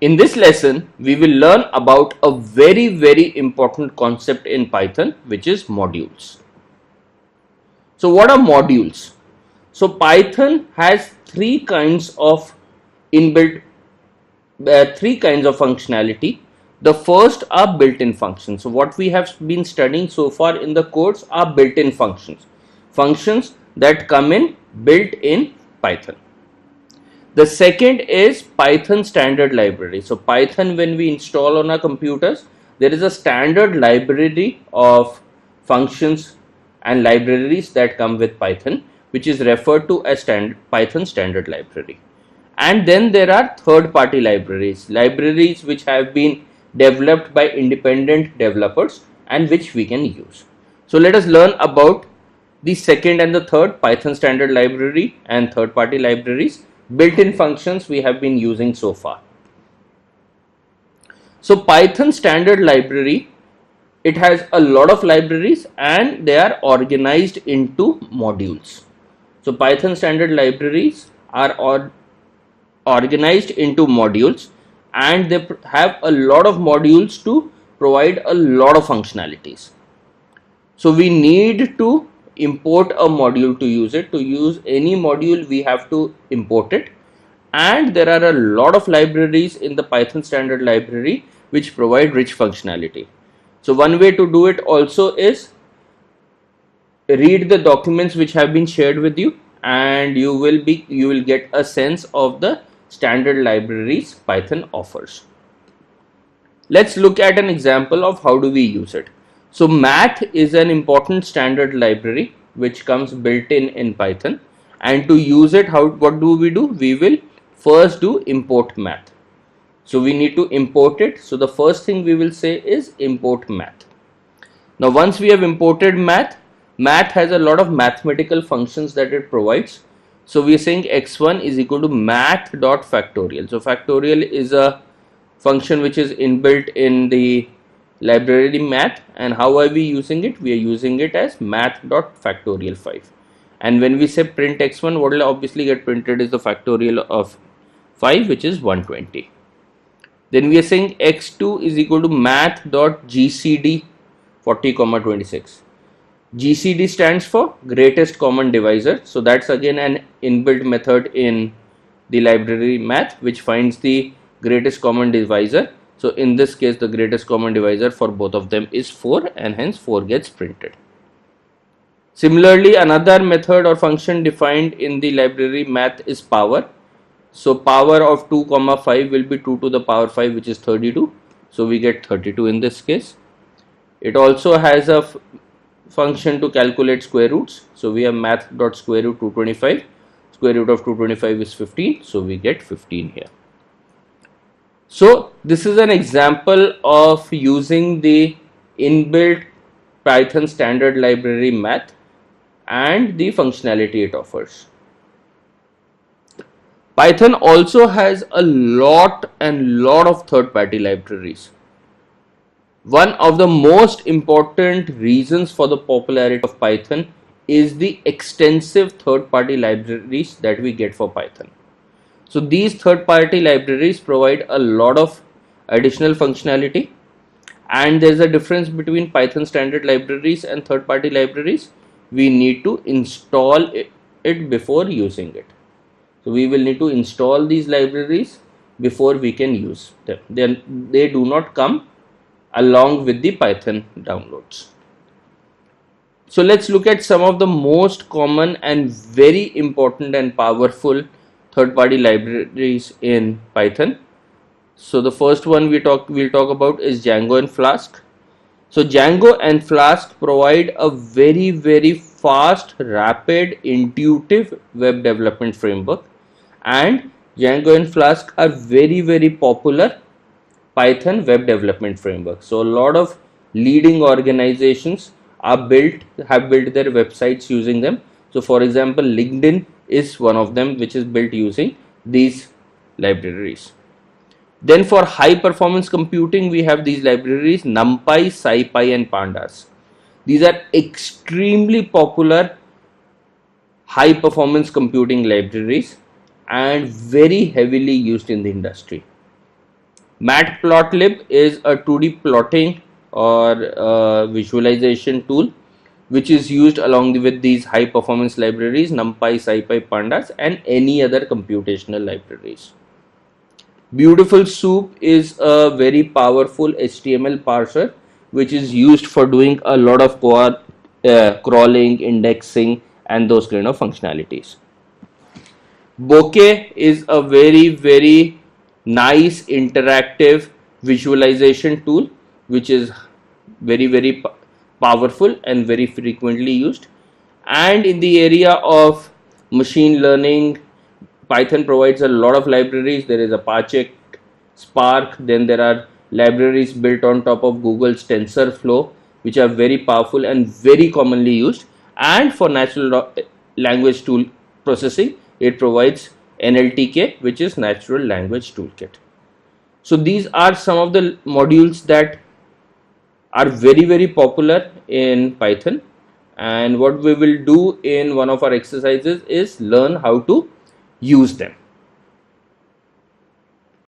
In this lesson, we will learn about a very important concept in Python, which is modules. So what are modules? So Python has three kinds of functionality. The first are built-in functions. So what we have been studying so far in the course are built-in functions that come in built in Python. The second is Python standard library. So Python, when we install on our computers, there is a standard library of functions and libraries that come with Python, which is referred to as Python standard library. And then there are third-party libraries which have been developed by independent developers and which we can use. So let us learn about the second and the third, Python standard library and third-party libraries, built-in functions we have been using so far. So Python standard library, it has a lot of libraries and they are organized into modules. So Python standard libraries are organized into modules and they have a lot of modules to provide a lot of functionalities. So we need to import a module to use it. To use any module, we have to import it, and there are a lot of libraries in the Python standard library which provide rich functionality. So one way to do it also is read the documents which have been shared with you, and you will get a sense of the standard libraries Python offers. Let's look at an example of how do we use it. So math is an important standard library which comes built in Python, and to use it, what do? We will first do import math. So we need to import it. So the first thing we will say is import math. Now once we have imported math has a lot of mathematical functions that it provides. So we are saying x1 is equal to math.factorial. So factorial is a function which is inbuilt in the library math, and how are we using it? We are using it as math.factorial 5, and when we say print x1, what will obviously get printed is the factorial of 5, which is 120. Then we are saying x2 is equal to math.gcd 40,26. GCD stands for greatest common divisor. So that's again an inbuilt method in the library math which finds the greatest common divisor. So in this case, the greatest common divisor for both of them is 4, and hence 4 gets printed. Similarly, another method or function defined in the library math is power. So power of 2, 5 will be 2 to the power 5, which is 32. So we get 32 in this case. It also has a function to calculate square roots. So we have math.square root 225. Square root of 225 is 15. So we get 15 here. So this is an example of using the inbuilt Python standard library math and the functionality it offers. Python also has a lot of third-party libraries. One of the most important reasons for the popularity of Python is the extensive third-party libraries that we get for Python. So these third-party libraries provide a lot of additional functionality, and there is a difference between Python standard libraries and third-party libraries. We need to install it before using it. So we will need to install these libraries before we can use them. They do not come along with the Python downloads. So let's look at some of the most common and very important and powerful third-party libraries in Python. So the first one we'll talk about is Django and Flask. So Django and Flask provide a very fast, rapid, intuitive web development framework, and Django and Flask are very popular Python web development framework. So a lot of leading organizations have built their websites using them. So for example, LinkedIn is one of them which is built using these libraries. Then for high performance computing, we have these libraries NumPy, SciPy and Pandas. These are extremely popular high performance computing libraries and very heavily used in the industry. Matplotlib is a 2D plotting or visualization tool which is used along with these high performance libraries NumPy, SciPy, Pandas, and any other computational libraries. Beautiful Soup is a very powerful HTML parser which is used for doing a lot of crawling, indexing, and those kind of functionalities. Bokeh is a very nice interactive visualization tool which is very powerful and very frequently used. And in the area of machine learning, Python provides a lot of libraries. There is Apache Spark, then there are libraries built on top of Google's TensorFlow which are very powerful and very commonly used. And for natural language tool processing, it provides NLTK, which is Natural Language Toolkit. So these are some of the modules that are very popular in Python, and what we will do in one of our exercises is learn how to use them.